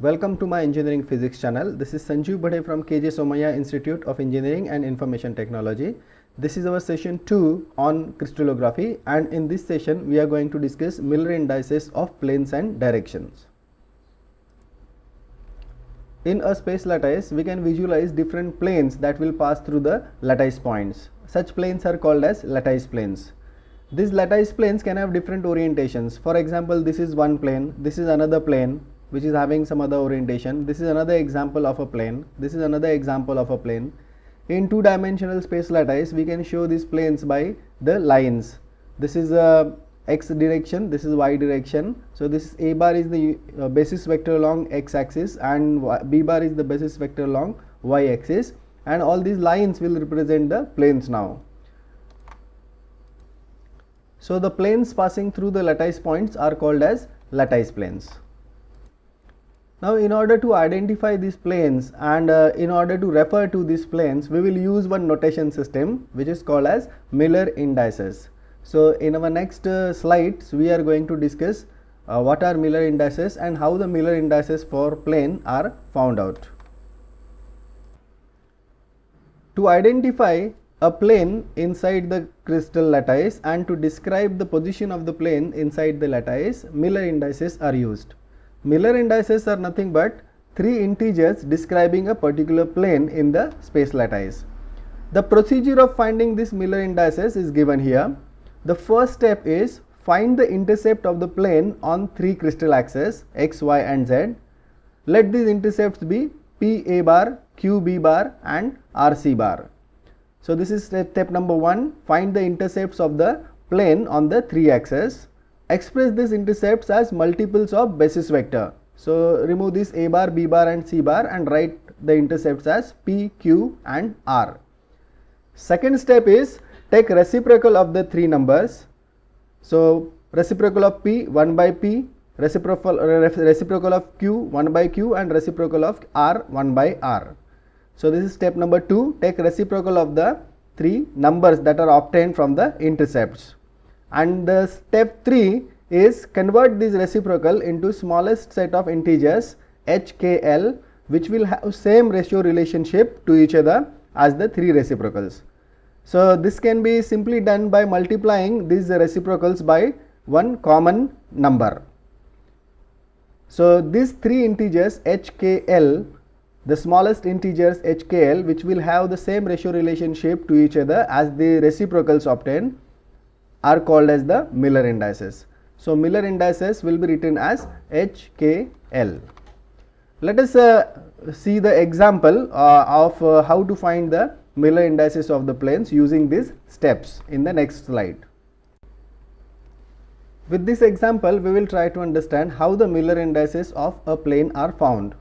Welcome to my engineering physics channel. This is Sanjeev Bhade from KJ Somaiya Institute of Engineering and Information Technology. This is our session 2 on crystallography, and in this session we are going to discuss Miller indices of planes and directions. In a space lattice, we can visualize different planes that will pass through the lattice points. Such planes are called as lattice planes. These lattice planes can have different orientations. For example, this is one plane, this is another plane which is having some other orientation. This is another example of a plane, this is another example of a plane. In two-dimensional space lattice, we can show these planes by the lines. This is a x direction, this is y direction. So this a bar is the basis vector along x axis and b bar is the basis vector along y axis, and all these lines will represent the planes now. So the planes passing through the lattice points are called as lattice planes. Now in order to identify these planes and in order to refer to these planes, we will use one notation system which is called as Miller indices. So in our next slides we are going to discuss what are Miller indices and how the Miller indices for plane are found out. To identify a plane inside the crystal lattice and to describe the position of the plane inside the lattice, Miller indices are used. Miller indices are nothing but three integers describing a particular plane in the space lattice. The procedure of finding this Miller indices is given here. The first step is find the intercept of the plane on three crystal axes x, y and z. Let these intercepts be P A bar, Q B bar and R C bar. So this is step number 1, find the intercepts of the plane on the three axes. Express these intercepts as multiples of basis vector. So remove this a bar, b bar and c bar and write the intercepts as p, q and r. Second step is take reciprocal of the three numbers. So reciprocal of p 1 by p, reciprocal of q 1 by q and reciprocal of r 1 by r. So this is step number 2, take reciprocal of the three numbers that are obtained from the intercepts. And the step 3 is convert this reciprocal into smallest set of integers HKL, which will have same ratio relationship to each other as the three reciprocals. So this can be simply done by multiplying these reciprocals by one common number. So these three integers HKL, the smallest integers HKL, which will have the same ratio relationship to each other as the reciprocals obtained, are called as the Miller indices. So Miller indices will be written as HKL. Let us see the example of how to find the Miller indices of the planes using these steps in the next slide. With this example, we will try to understand how the Miller indices of a plane are found.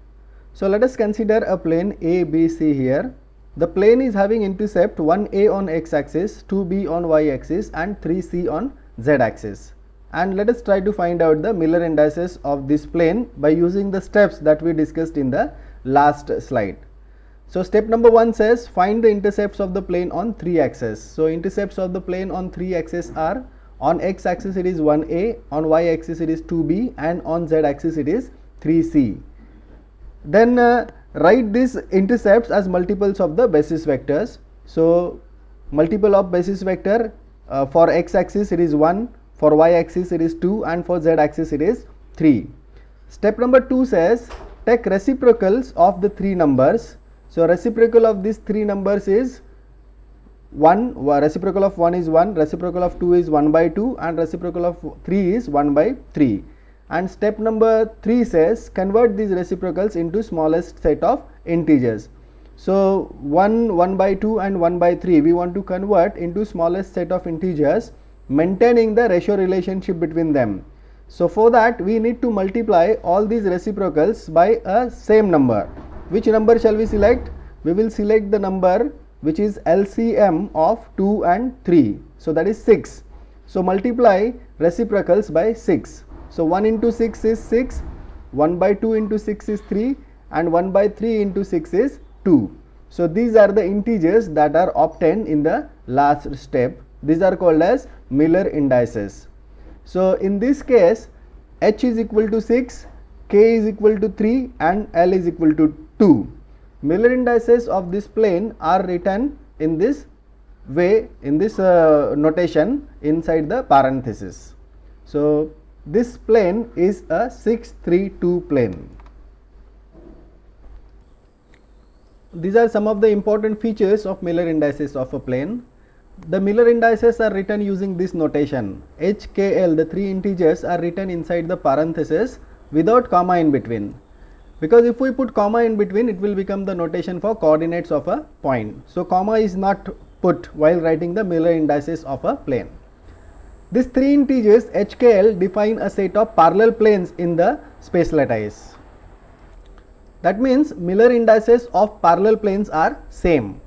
So let us consider a plane A, B, C here. The plane is having intercept 1a on x axis, 2b on y axis and 3c on z axis. And let us try to find out the Miller indices of this plane by using the steps that we discussed in the last slide. So step number 1 says find the intercepts of the plane on three axes. So intercepts of the plane on three axes are on x axis it is 1a, on y axis it is 2b and on z axis it is 3c. Then write these intercepts as multiples of the basis vectors. So multiple of basis vector for x axis it is 1, for y axis it is 2 and for z axis it is 3. Step number 2 says take reciprocals of the three numbers. So reciprocal of these three numbers is 1, reciprocal of 1 is 1, reciprocal of 2 is 1 by 2 and reciprocal of 3 is 1 by 3. And step number 3 says convert these reciprocals into smallest set of integers. So 1 by 2 and 1 by 3 we want to convert into smallest set of integers, maintaining the ratio relationship between them. So for that we need to multiply all these reciprocals by a same number. Which number shall we select? We will select the number which is LCM of 2 and 3. So that is 6. So multiply reciprocals by 6. So 1 into 6 is 6, 1 by 2 into 6 is 3 and 1 by 3 into 6 is 2. So these are the integers that are obtained in the last step. These are called as Miller indices. So in this case h is equal to 6, k is equal to 3 and L is equal to 2. Miller indices of this plane are written in this way, in this notation inside the parenthesis. So this plane is a 632 plane. These are some of the important features of Miller indices of a plane. The Miller indices are written using this notation. H, K, L, the three integers are written inside the parenthesis without comma in between. Because if we put comma in between, it will become the notation for coordinates of a point. So comma is not put while writing the Miller indices of a plane. These three integers H, K, L define a set of parallel planes in the space lattice. That means Miller indices of parallel planes are same.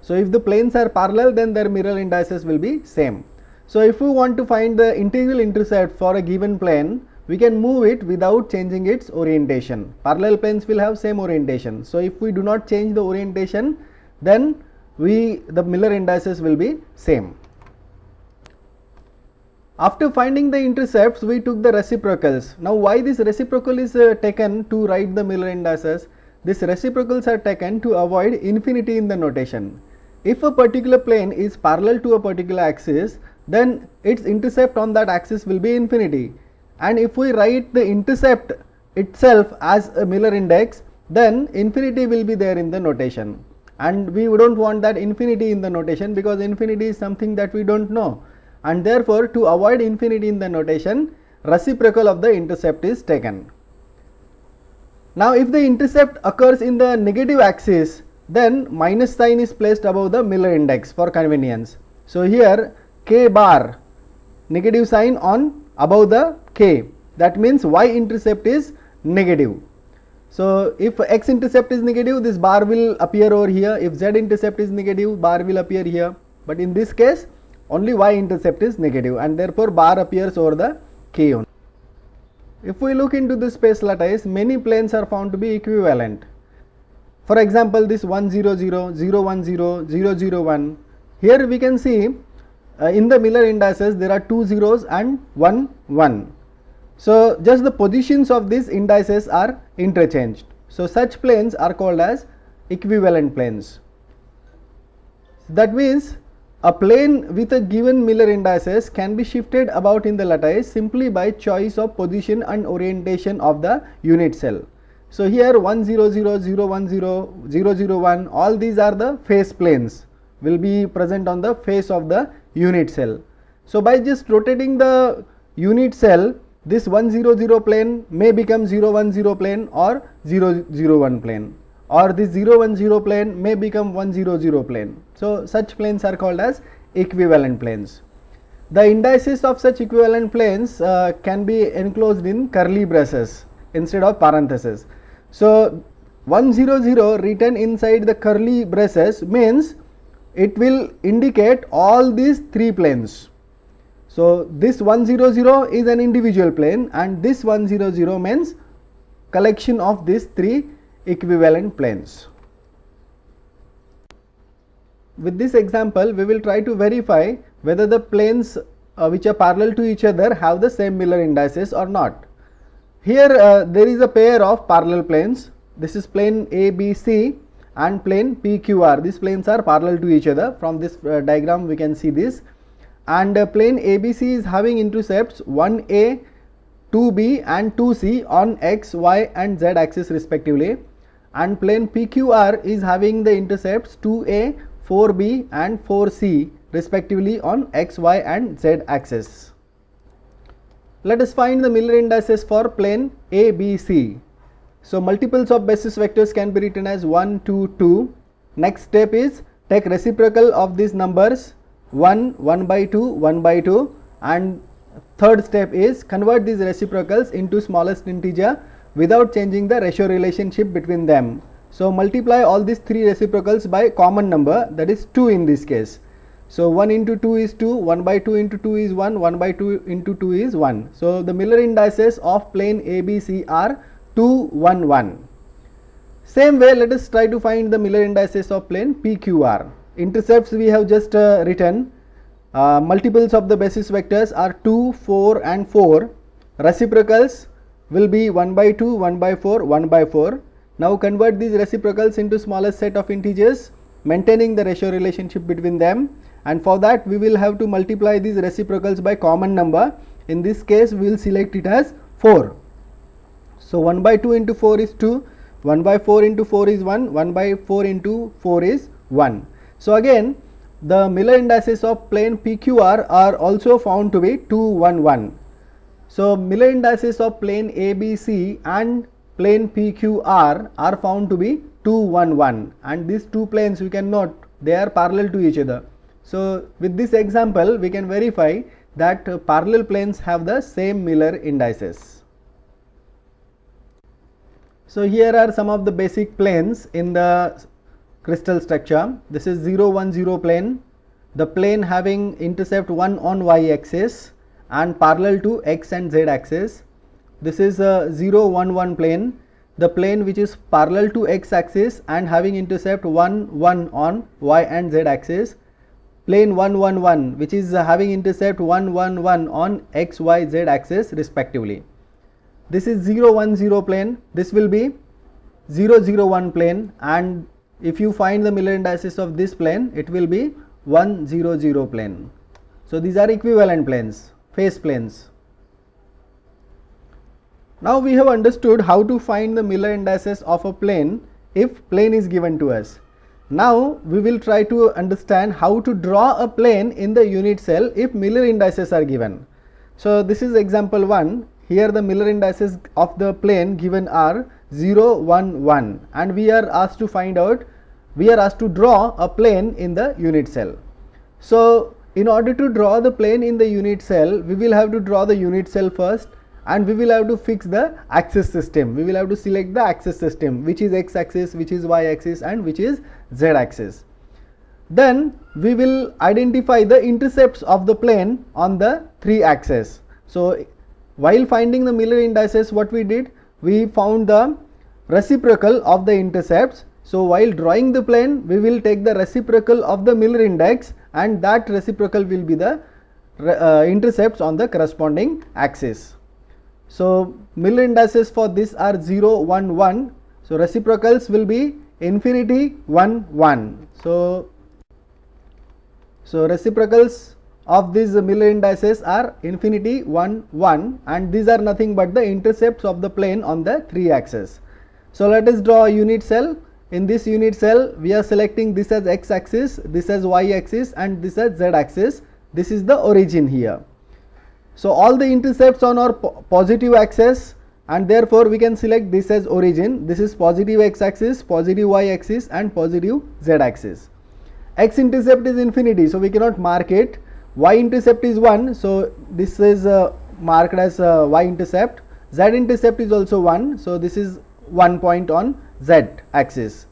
So if the planes are parallel, then their Miller indices will be same. So if we want to find the integral intercept for a given plane, we can move it without changing its orientation. Parallel planes will have same orientation. So if we do not change the orientation, then the Miller indices will be same. After finding the intercepts, we took the reciprocals. Now why this reciprocal is taken to write the Miller indices? These reciprocals are taken to avoid infinity in the notation. If a particular plane is parallel to a particular axis, then its intercept on that axis will be infinity. And if we write the intercept itself as a Miller index, then infinity will be there in the notation. And we don't want that infinity in the notation, because infinity is something that we don't know. And therefore, to avoid infinity in the notation, reciprocal of the intercept is taken. Now if the intercept occurs in the negative axis, then minus sign is placed above the Miller index for convenience. So here k bar, negative sign on above the k, that means y intercept is negative. So if x intercept is negative, this bar will appear over here. If z intercept is negative, bar will appear here. But in this case, only y intercept is negative, and therefore bar appears over the k only. If we look into the space lattice, many planes are found to be equivalent. For example, this 1 0 0, 0 1 0, 0 0 1. Here we can see in the Miller indices there are 2 zeros and 1 1. So just the positions of these indices are interchanged. So such planes are called as equivalent planes. That means a plane with a given Miller indices can be shifted about in the lattice simply by choice of position and orientation of the unit cell. So here 1 0 0, 0 1 0, 0 0 1, all these are the face planes, will be present on the face of the unit cell. So by just rotating the unit cell, this 1 0 0 plane may become 0 1 0 plane or 0 0 1 plane, or this 0 1 0 plane may become 1 0 0 plane. So such planes are called as equivalent planes. The indices of such equivalent planes can be enclosed in curly braces instead of parentheses. So 1 0 0 written inside the curly braces means it will indicate all these three planes. So this 1 0 0 is an individual plane, and this 1 0 0 means collection of these three equivalent planes. With this example, we will try to verify whether the planes which are parallel to each other have the same Miller indices or not. Here there is a pair of parallel planes. This is plane ABC and plane PQR. These planes are parallel to each other. From this diagram we can see this. And plane ABC is having intercepts 1A, 2B and 2C on x, y and z axis respectively. And plane PQR is having the intercepts 2A, 4B and 4C respectively on x, y and z axis. Let us find the Miller indices for plane ABC. So multiples of basis vectors can be written as 1, 2, 2. Next step is take reciprocal of these numbers 1, 1 by 2, 1 by 2, and third step is convert these reciprocals into smallest integer without changing the ratio relationship between them. So multiply all these three reciprocals by common number, that is 2 in this case. So 1 into 2 is 2, 1 by 2 into 2 is 1, 1 by 2 into 2 is 1. So the Miller indices of plane ABC are 2, 1, 1. Same way, let us try to find the Miller indices of plane PQR. Intercepts we have just written. Multiples of the basis vectors are 2, 4 and 4. Reciprocals will be 1 by 2, 1 by 4, 1 by 4. Now convert these reciprocals into smallest set of integers, maintaining the ratio relationship between them, and for that we will have to multiply these reciprocals by common number. In this case we will select it as 4. So 1 by 2 into 4 is 2, 1 by 4 into 4 is 1, 1 by 4 into 4 is 1. So again the Miller indices of plane PQR are also found to be 2, 1, 1. So Miller indices of plane ABC and plane PQR are found to be 2, 1, 1, and these two planes we can note they are parallel to each other. So with this example we can verify that parallel planes have the same Miller indices. So here are some of the basic planes in the crystal structure. This is 0, 1, 0 plane, the plane having intercept 1 on y axis and parallel to x and z axis. This is a 0, 1, 1 plane, the plane which is parallel to x axis and having intercept 1, 1 on y and z axis. Plane 1, 1, 1 which is having intercept 1, 1, 1 on x, y, z axis respectively. This is 0, 1, 0 plane, this will be 0, 0, 1 plane, and if you find the Miller indices of this plane it will be 1, 0, 0 plane. So these are equivalent planes, face planes. Now we have understood how to find the Miller indices of a plane if plane is given to us. Now we will try to understand how to draw a plane in the unit cell if Miller indices are given. So this is example 1. Here the Miller indices of the plane given are 0, 1, 1, and we are asked to draw a plane in the unit cell. So in order to draw the plane in the unit cell, we will have to draw the unit cell first, and we will have to fix the axis system. We will have to select the axis system, which is x axis, which is y axis, and which is z axis. Then we will identify the intercepts of the plane on the 3 axes. So while finding the Miller indices, what we did, we found the reciprocal of the intercepts. So while drawing the plane, we will take the reciprocal of the Miller index, and that reciprocal will be the intercepts on the corresponding axis. So Miller indices for this are 0, 1, 1. So reciprocals will be infinity, 1, 1. So reciprocals of these Miller indices are infinity, 1, 1, and these are nothing but the intercepts of the plane on the 3 axes. So let us draw a unit cell. In this unit cell we are selecting this as x axis, this as y axis, and this as z axis. This is the origin here. So all the intercepts on our positive axis, and therefore we can select this as origin. This is positive x axis, positive y axis, and positive z axis. X intercept is infinity, so we cannot mark it. Y intercept is 1, so this is marked as y intercept. Z intercept is also 1, so this is 1 point on z axis.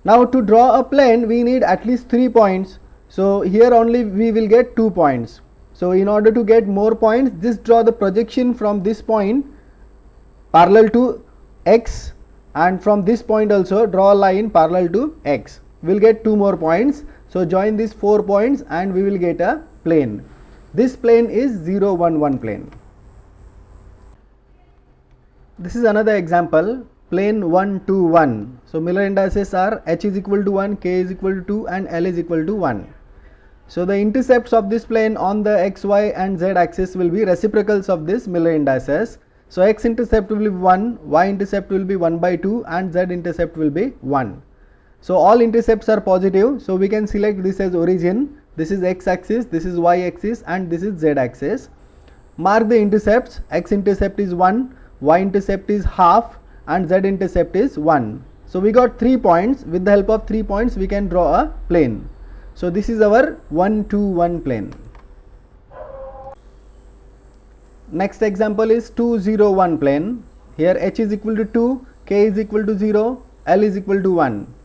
Now to draw a plane we need at least 3 points. So here only we will get 2 points. So in order to get more points, just draw the projection from this point parallel to x, and from this point also draw a line parallel to x. We will get 2 more points. So join these 4 points and we will get a plane. This plane is 0, 1, 1 plane. This is another example, plane 1, 2, 1. So Miller indices are h is equal to 1, k is equal to 2, and l is equal to 1. So the intercepts of this plane on the x, y, and z axis will be reciprocals of this Miller indices. So x intercept will be 1, y intercept will be 1 by 2, and z intercept will be 1. So all intercepts are positive, so we can select this as origin. This is x axis, this is y axis, and this is z axis. Mark the intercepts. X intercept is 1, y intercept is half, and z intercept is 1. So we got 3 points. With the help of 3 points we can draw a plane. So this is our 1, 2, 1 plane. Next example is 2, 0, 1 plane. Here h is equal to 2, k is equal to 0, l is equal to 1.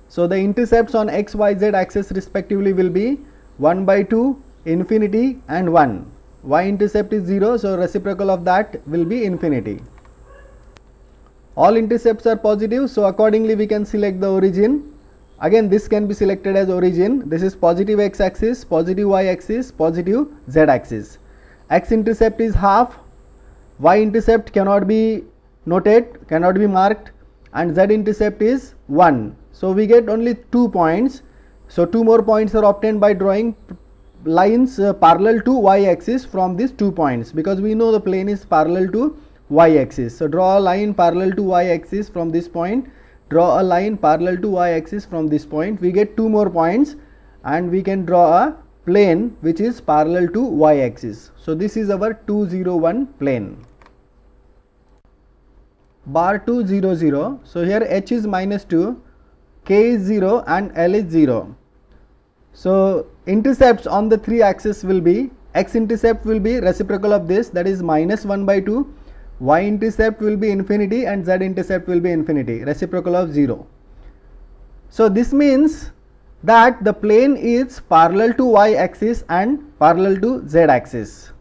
So the intercepts on x, y, z axis respectively will be 1 by 2, infinity, and 1. Y intercept is 0, so reciprocal of that will be infinity. All intercepts are positive, so accordingly we can select the origin. Again this can be selected as origin. This is positive x axis, positive y axis, positive z axis. X intercept is half, y intercept cannot be noted, cannot be marked, and z intercept is 1. So we get only 2 points. So 2 more points are obtained by drawing lines parallel to y axis from these 2 points, because we know the plane is parallel to y axis. So draw a line parallel to y axis from this point, draw a line parallel to y axis from this point. We get 2 more points and we can draw a plane which is parallel to y axis. So this is our 201 plane. Bar 2 0 0. So here h is -2, k is 0 and l is 0. So intercepts on the 3 axes will be, x intercept will be reciprocal of this, that is -1/2, y intercept will be infinity and z intercept will be infinity, reciprocal of 0. So this means that the plane is parallel to y axis and parallel to z axis.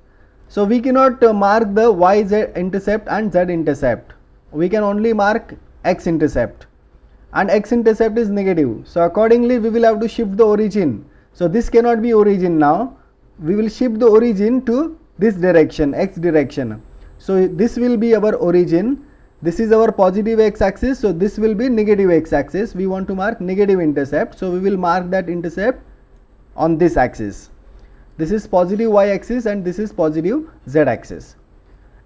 So we cannot mark the y z intercept and z intercept, we can only mark x intercept, and x intercept is negative. So accordingly we will have to shift the origin. So this cannot be origin now, we will shift the origin to this direction, x direction. So this will be our origin, this is our positive x axis, so this will be negative x axis. We want to mark negative intercept, so we will mark that intercept on this axis. This is positive y axis and this is positive z axis.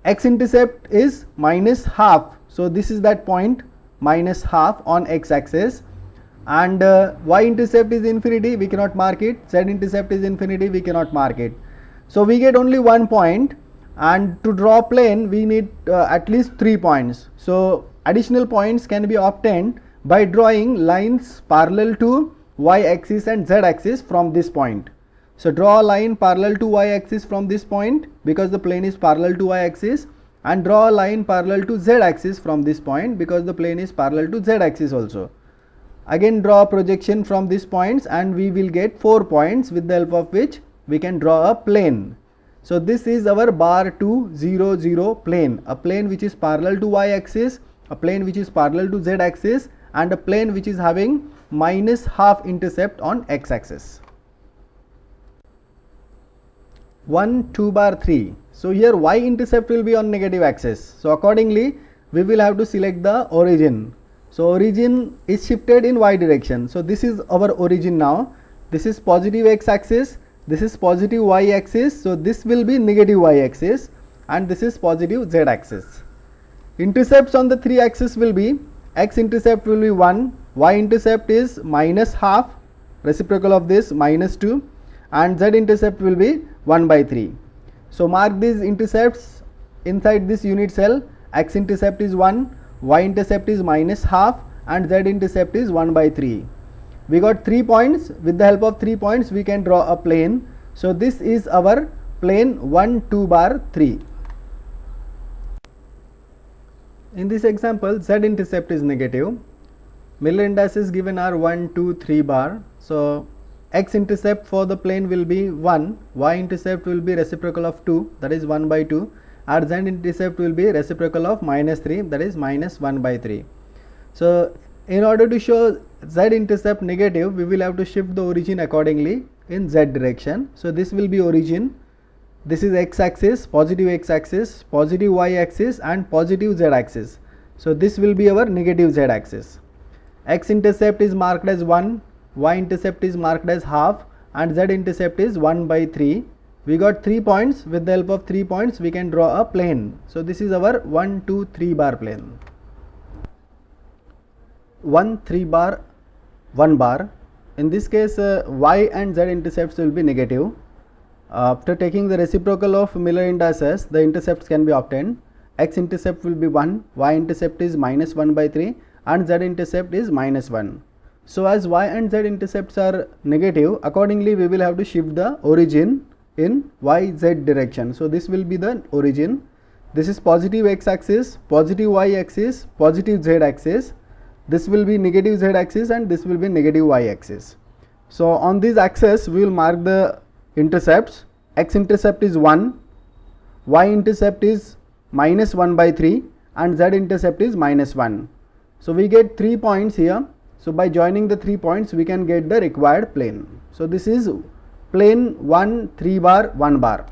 X intercept is -12, so this is that point, -12 on x axis, and y intercept is infinity, we cannot mark it, z intercept is infinity, we cannot mark it. So we get only 1 point, and to draw plane we need at least 3 points. So additional points can be obtained by drawing lines parallel to y axis and z axis from this point. So draw a line parallel to y axis from this point, because the plane is parallel to y axis, and draw a line parallel to z axis from this point, because the plane is parallel to z axis also. Again draw a projection from these points and we will get 4 points, with the help of which we can draw a plane. So this is our bar 2 0 0 plane, a plane which is parallel to y axis, a plane which is parallel to z axis, and a plane which is having -12 intercept on x axis. 1 2 bar 3. So here y intercept will be on negative axis, so accordingly we will have to select the origin. So origin is shifted in y direction, so this is our origin now, this is positive x axis, this is positive y axis, so this will be negative y axis, and this is positive z axis. Intercepts on the 3 axes will be, x intercept will be 1, y intercept is -12, reciprocal of this -2, and z intercept will be 1/3. So mark these intercepts inside this unit cell. X intercept is 1, y intercept is -12, and z intercept is 1/3. We got 3 points. With the help of 3 points we can draw a plane. So this is our plane 1 2 bar 3. In this example, z intercept is negative. Miller indices given are 1 2 3 bar. So x intercept for the plane will be 1, y intercept will be reciprocal of 2, that is 1/2, and z intercept will be reciprocal of -3, that is -1/3. So in order to show z intercept negative, we will have to shift the origin accordingly in z direction. So this will be origin, this is x axis, positive x axis, positive y axis, and positive z axis. So this will be our negative z axis. X intercept is marked as 1, y intercept is marked as half, and z intercept is 1/3. We got 3 points. With the help of 3 points we can draw a plane. So this is our 1 2 3 bar plane. 1 3 bar 1 bar. In this case y and z intercepts will be negative. After taking the reciprocal of Miller indices, the intercepts can be obtained. X intercept will be 1, y intercept is -1/3, and z intercept is -1. So as y and z intercepts are negative, accordingly we will have to shift the origin in y z direction. So this will be the origin. This is positive x axis, positive y axis, positive z axis. This will be negative z axis, and this will be negative y axis. So on this axis we will mark the intercepts. X intercept is 1, y intercept is -1/3, and z intercept is -1. So we get 3 points here. So by joining the 3 points we can get the required plane. So this is plane 1 3 bar 1 bar.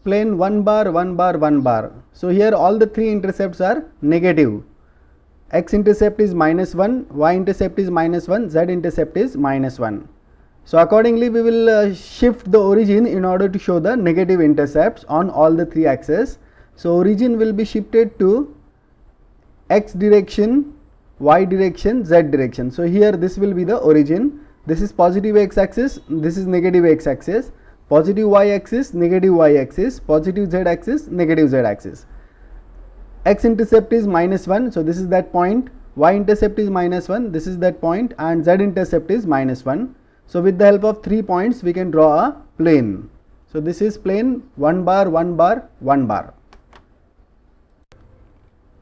plane 1 bar, 1 bar, 1 bar. So here all the three intercepts are negative. X intercept is -1, y intercept is -1, z intercept is -1. So accordingly we will shift the origin in order to show the negative intercepts on all the three axes. So origin will be shifted to x direction, y direction, z direction. So here this will be the origin. This is positive x axis, this is negative x axis, positive y axis, negative y axis, positive z axis, negative z axis. X intercept is -1, so this is that point, y intercept is -1, this is that point, and z intercept is -1. So with the help of 3 points we can draw a plane. So this is plane 1 bar, 1 bar, 1 bar.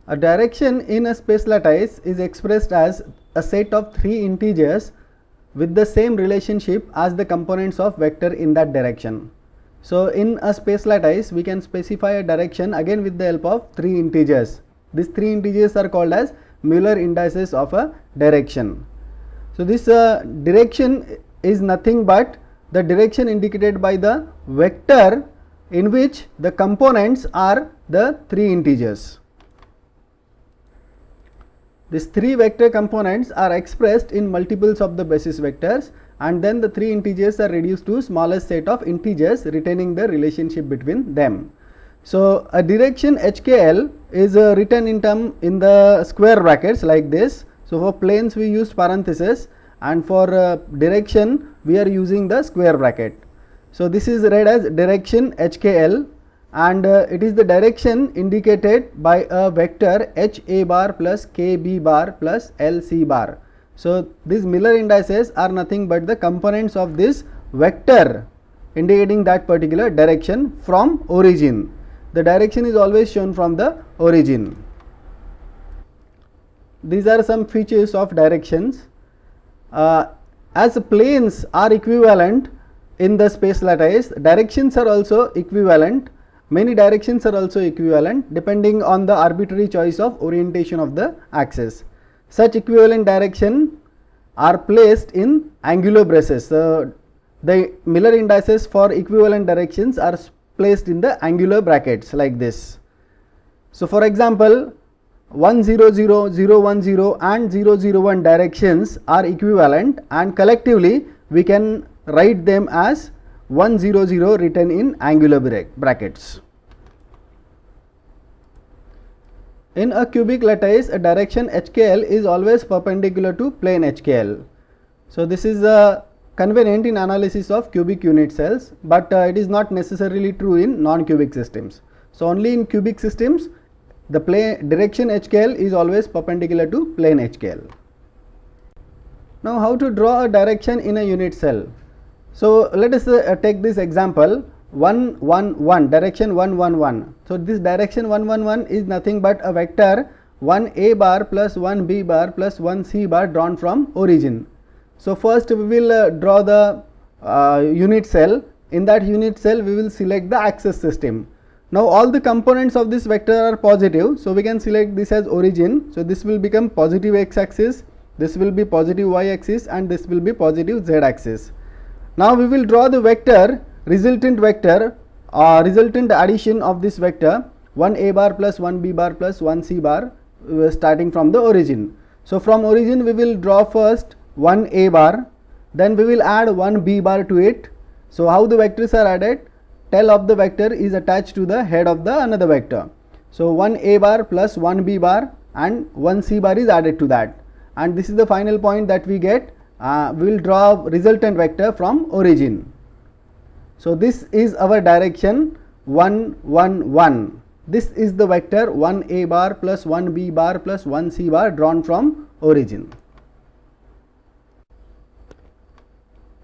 A direction in a space lattice is expressed as a set of 3 integers with the same relationship as the components of vector in that direction. So in a space lattice we can specify a direction again with the help of 3 integers. These 3 integers are called as Mueller indices of a direction. So this direction is nothing but the direction indicated by the vector in which the components are the 3 integers. These 3 vector components are expressed in multiples of the basis vectors, and then the 3 integers are reduced to smallest set of integers retaining the relationship between them. So a direction HKL is written in the square brackets like this. So for planes we use parenthesis, and for direction we are using the square bracket. So this is read as direction HKL, and it is the direction indicated by a vector HA bar plus KB bar plus LC bar. So these Miller indices are nothing but the components of this vector indicating that particular direction from origin. The direction is always shown from the origin. These are some features of directions. As planes are equivalent in the space lattice, directions are also equivalent. Many directions are also equivalent depending on the arbitrary choice of orientation of the axis. Such equivalent directions are placed in angular braces. The Miller indices for equivalent directions are placed in the angular brackets like this. So for example, 1 0 0 0 1 0 and 0 0 1 directions are equivalent, and collectively we can write them as 1 0 0 written in angular brackets. In a cubic lattice, a direction HKL is always perpendicular to plane HKL. So this is convenient in analysis of cubic unit cells, but it is not necessarily true in non-cubic systems. So only in cubic systems the direction HKL is always perpendicular to plane HKL. Now how to draw a direction in a unit cell? So let us take this example 1 1 1, direction 1 1 1. So this direction 1 1 1 is nothing but a vector 1 A bar plus 1 B bar plus 1 C bar drawn from origin. So first we will draw the unit cell. In that unit cell we will select the axis system. Now all the components of this vector are positive, so we can select this as origin. So this will become positive x axis, this will be positive y axis, and this will be positive z axis. Now we will draw the vector, resultant addition of this vector 1 A bar plus 1 B bar plus 1 C bar starting from the origin. So from origin we will draw first 1 A bar, then we will add 1 B bar to it. So how the vectors are added? Tail of the vector is attached to the head of the another vector. So 1 A bar plus 1 B bar and 1 C bar is added to that, and this is the final point that we get. We will draw resultant vector from origin. So this is our direction 1 1 1. This is the vector 1 A bar plus 1 B bar plus 1 C bar drawn from origin.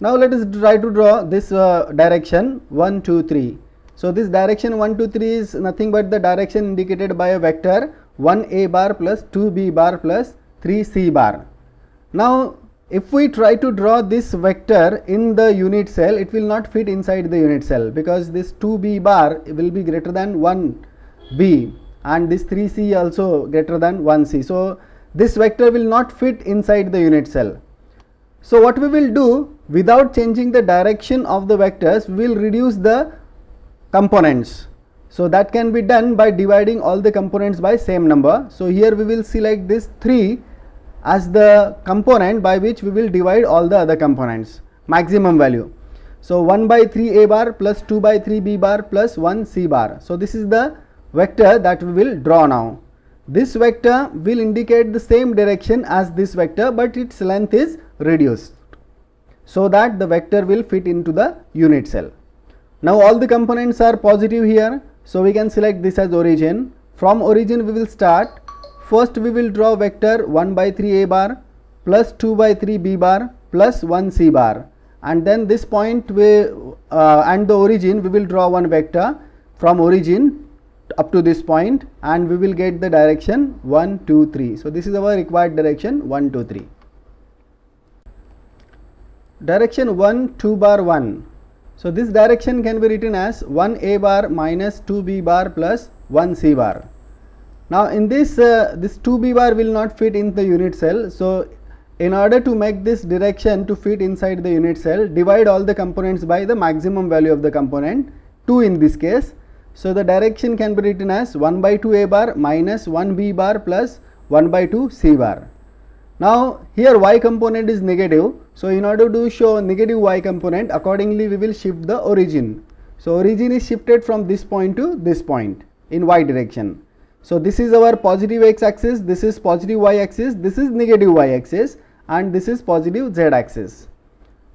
Now let us try to draw this direction 1 2 3. So this direction 1 2 3 is nothing but the direction indicated by a vector 1 A bar plus 2 B bar plus 3 C bar. Now if we try to draw this vector in the unit cell, it will not fit inside the unit cell, because this 2 B bar will be greater than 1 B and this 3 C also greater than 1 C. So this vector will not fit inside the unit cell. So what we will do, without changing the direction of the vectors, we will reduce the components. So that can be done by dividing all the components by same number. So here we will select this 3 as the component by which we will divide all the other components, maximum value. So 1 by 3 a bar plus 2 by 3 b bar plus 1 c bar. So this is the vector that we will draw now. This vector will indicate the same direction as this vector, but its length is reduced so that the vector will fit into the unit cell. Now all the components are positive here, so we can select this as origin. From origin we will start. First we will draw vector 1 by 3 a bar plus 2 by 3 b bar plus 1 c bar, and then this point and the origin we will draw one vector from origin up to this point, and we will get the direction 1 2 3. So this is our required direction 1 2 3. Direction 1 2 bar 1. So this direction can be written as 1 a bar minus 2 b bar plus 1 c bar. Now in this this 2 b bar will not fit in the unit cell, so in order to make this direction to fit inside the unit cell, divide all the components by the maximum value of the component, 2 in this case. So the direction can be written as 1 by 2 a bar minus 1 b bar plus 1 by 2 c bar. Now here y component is negative, so in order to show negative y component, accordingly we will shift the origin. So origin is shifted from this point to this point in y direction. So this is our positive x axis, this is positive y axis, this is negative y axis, and this is positive z axis.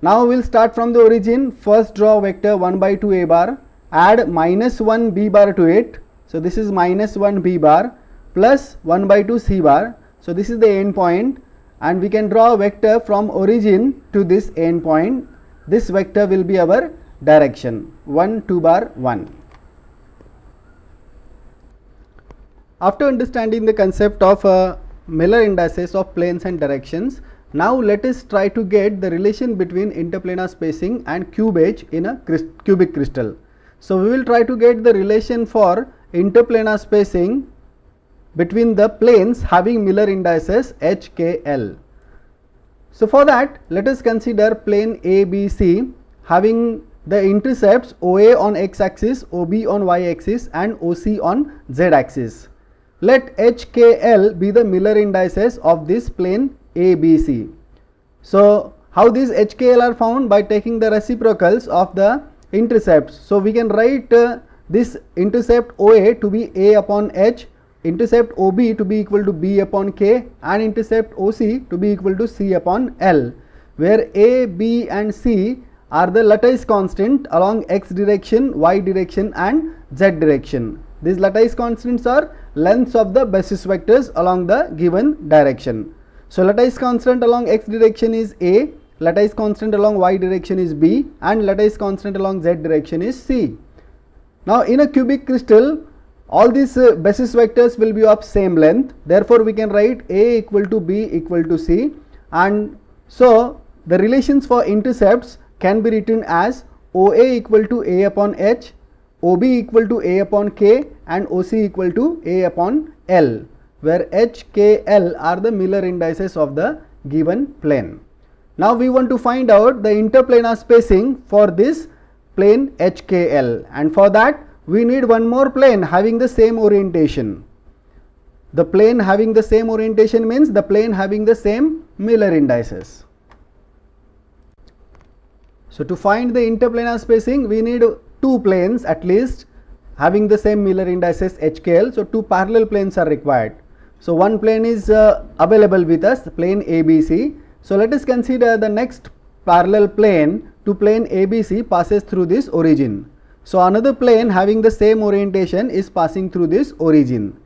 Now we will start from the origin. First draw vector 1 by 2 a bar, add minus 1 b bar to it. So this is minus 1 b bar plus 1 by 2 c bar. So this is the end point, and we can draw a vector from origin to this end point. This vector will be our direction 1 2 bar 1. After understanding the concept of Miller indices of planes and directions, now let us try to get the relation between interplanar spacing and cubage in a cubic crystal. So we will try to get the relation for interplanar spacing between the planes having Miller indices h, k, l. So for that, let us consider plane ABC having the intercepts OA on x axis, OB on y axis, and OC on z axis. Let h, k, l be the Miller indices of this plane ABC. So how these h, k, l are found? By taking the reciprocals of the intercepts. So we can write this intercept OA to be a upon h, intercept OB to be equal to b upon k, and intercept OC to be equal to c upon l, where a, b and c are the lattice constant along x direction, y direction, and z direction. These lattice constants are lengths of the basis vectors along the given direction. So lattice constant along x direction is a, lattice constant along y direction is b, and lattice constant along z direction is c. Now in a cubic crystal, all these basis vectors will be of same length. Therefore we can write a equal to b equal to c, and so the relations for intercepts can be written as OA equal to a upon h, OB equal to a upon k, and OC equal to a upon l, where h, k, l are the Miller indices of the given plane. Now we want to find out the interplanar spacing for this plane h, k, l, and for that we need one more plane having the same orientation. The plane having the same orientation means the plane having the same Miller indices. So to find the interplanar spacing, we need two planes at least having the same Miller indices h, k, l. So two parallel planes are required. So one plane is available with us, plane ABC. So let us consider the next parallel plane to plane ABC passes through this origin. So another plane having the same orientation is passing through this origin.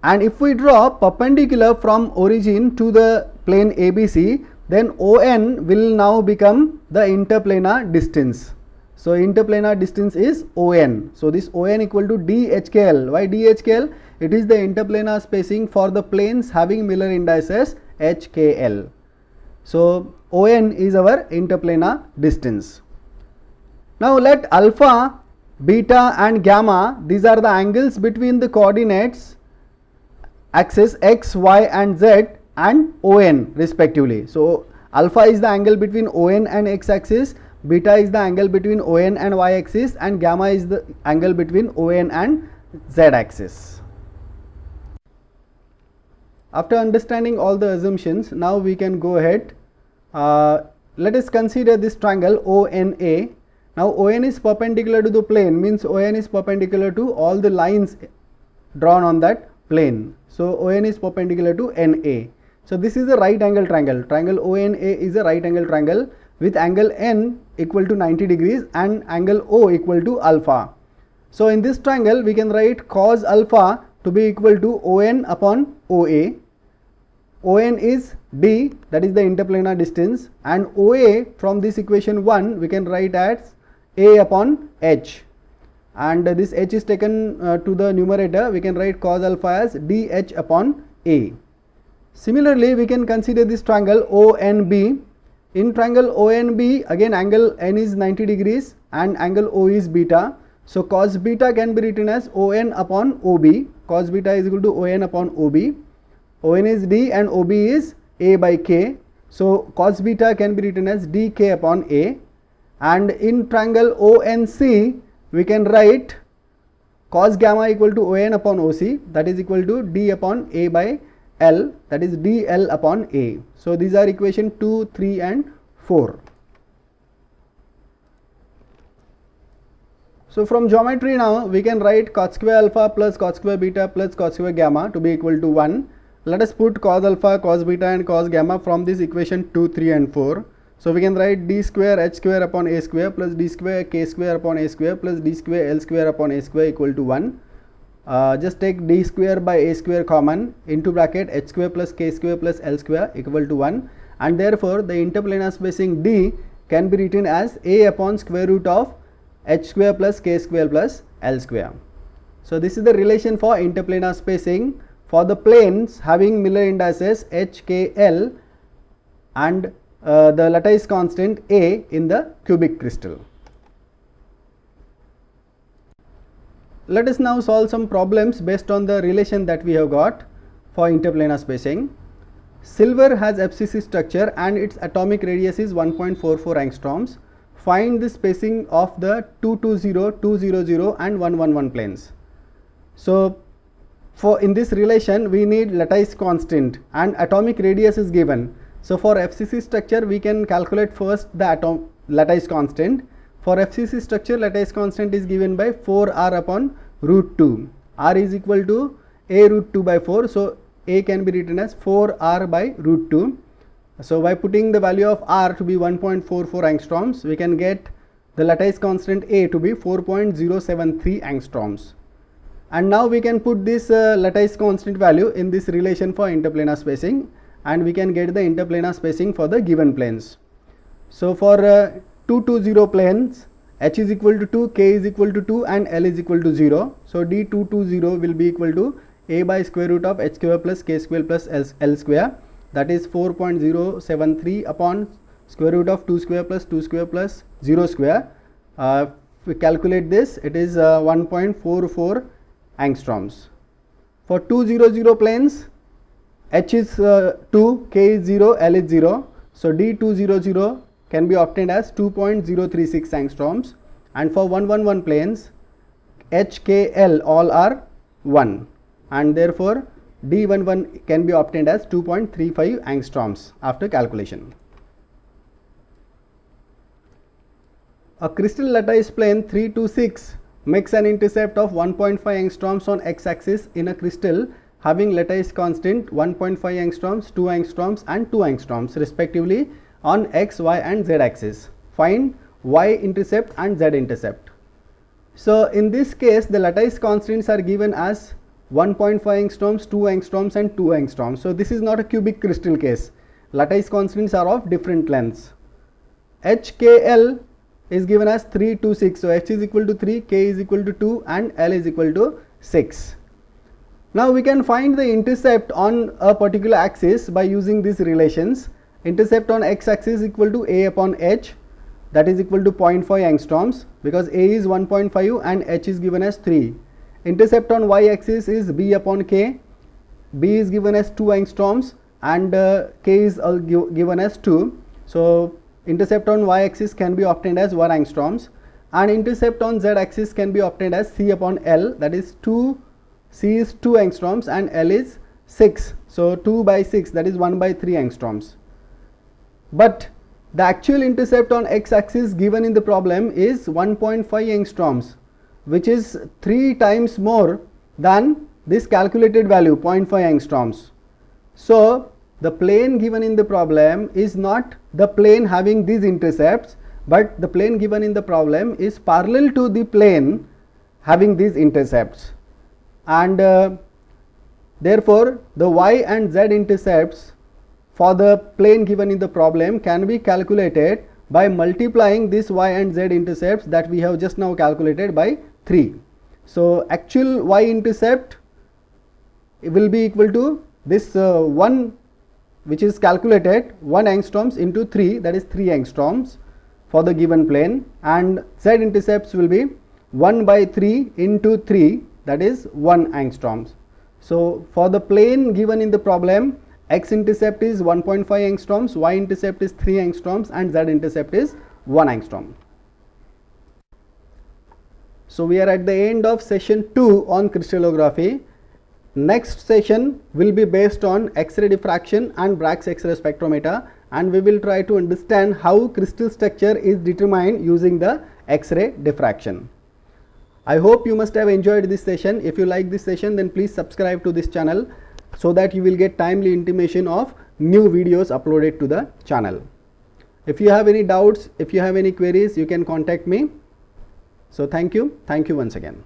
And if we draw perpendicular from origin to the plane ABC, then ON will now become the interplanar distance. So interplanar distance is ON. So this ON equal to DHKL. Why DHKL? It is the interplanar spacing for the planes having Miller indices HKL. So ON is our interplanar distance. Now let alpha, beta and gamma, these are the angles between the coordinates axis x, y and z and ON respectively. So alpha is the angle between ON and x axis, beta is the angle between ON and y axis, and gamma is the angle between ON and z axis. After understanding all the assumptions, now we can go ahead. Let us consider this triangle ONA. Now ON is perpendicular to the plane, means ON is perpendicular to all the lines drawn on that plane. So ON is perpendicular to NA. So this is a right angle triangle. Triangle ONA is a right angle triangle with angle N equal to 90 degrees and angle O equal to alpha. So in this triangle we can write cos alpha to be equal to ON upon OA. ON is D, that is the interplanar distance, and OA from this equation 1 we can write as A upon H, and this H is taken to the numerator. We can write cos alpha as DH upon A. Similarly, we can consider this triangle ONB. In triangle ONB, again angle N is 90 degrees and angle O is beta. So cos beta can be written as ON upon OB. Cos beta is equal to ON upon OB. ON is D and OB is A by K. So cos beta can be written as DK upon A. And in triangle ONC, we can write cos gamma equal to ON upon OC, that is equal to D upon A by L, that is DL upon A. So these are equation 2, 3 and 4. So from geometry now we can write cos square alpha plus cos square beta plus cos square gamma to be equal to 1. Let us put cos alpha, cos beta and cos gamma from this equation 2, 3 and 4. So we can write d square h square upon a square plus d square k square upon a square plus d square l square upon a square equal to 1. Just take d square by a square common, into bracket h square plus k square plus l square equal to 1, and therefore the interplanar spacing D can be written as a upon square root of h square plus k square plus l square. So this is the relation for interplanar spacing for the planes having Miller indices h, k, l and the lattice constant A in the cubic crystal. Let us now solve some problems based on the relation that we have got for interplanar spacing. Silver has FCC structure and its atomic radius is 1.44 angstroms. Find the spacing of the 220, 200 and 111 planes. So for in this relation we need lattice constant and atomic radius is given. So for FCC structure we can calculate first the lattice constant. For FCC structure, lattice constant is given by 4r upon root 2. R is equal to a root 2 by 4. So a can be written as 4r by root 2. So by putting the value of r to be 1.44 angstroms, we can get the lattice constant A to be 4.073 angstroms. And now we can put this lattice constant value in this relation for interplanar spacing, and we can get the interplanar spacing for the given planes. So for 220 planes, h is equal to 2, k is equal to 2 and l is equal to 0. So d220 will be equal to a by square root of h square plus k square plus l square, that is 4.073 upon square root of 2 square plus 0 square. If we calculate this, it is 1.44 angstroms. For 200 planes, h is 2, k is 0, l is 0. So d200 can be obtained as 2.036 angstroms, and for 111 planes, h, k, l all are 1, and therefore d11 can be obtained as 2.35 angstroms after calculation. A crystal lattice plane 3 to 6 makes an intercept of 1.5 angstroms on x-axis in a crystal having lattice constant 1.5 angstroms, 2 angstroms and 2 angstroms respectively on x, y and z axis. Find y intercept and z intercept. So in this case the lattice constants are given as 1.5 angstroms, 2 angstroms and 2 angstroms. So this is not a cubic crystal case. Lattice constants are of different lengths. H, K, L is given as 3 to 6. So h is equal to 3, k is equal to 2 and l is equal to 6. Now we can find the intercept on a particular axis by using these relations. Intercept on x axis is equal to a upon h, that is equal to 0.5 angstroms, because a is 1.5 and h is given as 3. Intercept on y axis is b upon k, b is given as 2 angstroms and k is given as 2. So intercept on y-axis can be obtained as 1 angstroms, and intercept on z-axis can be obtained as C upon L, that is C is 2 angstroms and L is 6. So 2 by 6, that is 1 by 3 angstroms. But the actual intercept on x-axis given in the problem is 1.5 angstroms, which is 3 times more than this calculated value 0.5 angstroms. So the plane given in the problem is not the plane having these intercepts, but the plane given in the problem is parallel to the plane having these intercepts, and therefore the y and z intercepts for the plane given in the problem can be calculated by multiplying this y and z intercepts that we have just now calculated by 3. So actual y intercept will be equal to this 1 which is calculated 1 angstroms into 3, that is 3 angstroms for the given plane, and z intercepts will be 1 by 3 into 3, that is 1 angstroms. So for the plane given in the problem, x intercept is 1.5 angstroms, y intercept is 3 angstroms, and z intercept is 1 angstrom. So we are at the end of session 2 on crystallography. Next session will be based on X-ray diffraction and Bragg's X-ray spectrometer, and we will try to understand how crystal structure is determined using the X-ray diffraction. I hope you must have enjoyed this session. If you like this session, then please subscribe to this channel so that you will get timely intimation of new videos uploaded to the channel. If you have any doubts, if you have any queries, you can contact me. So thank you once again.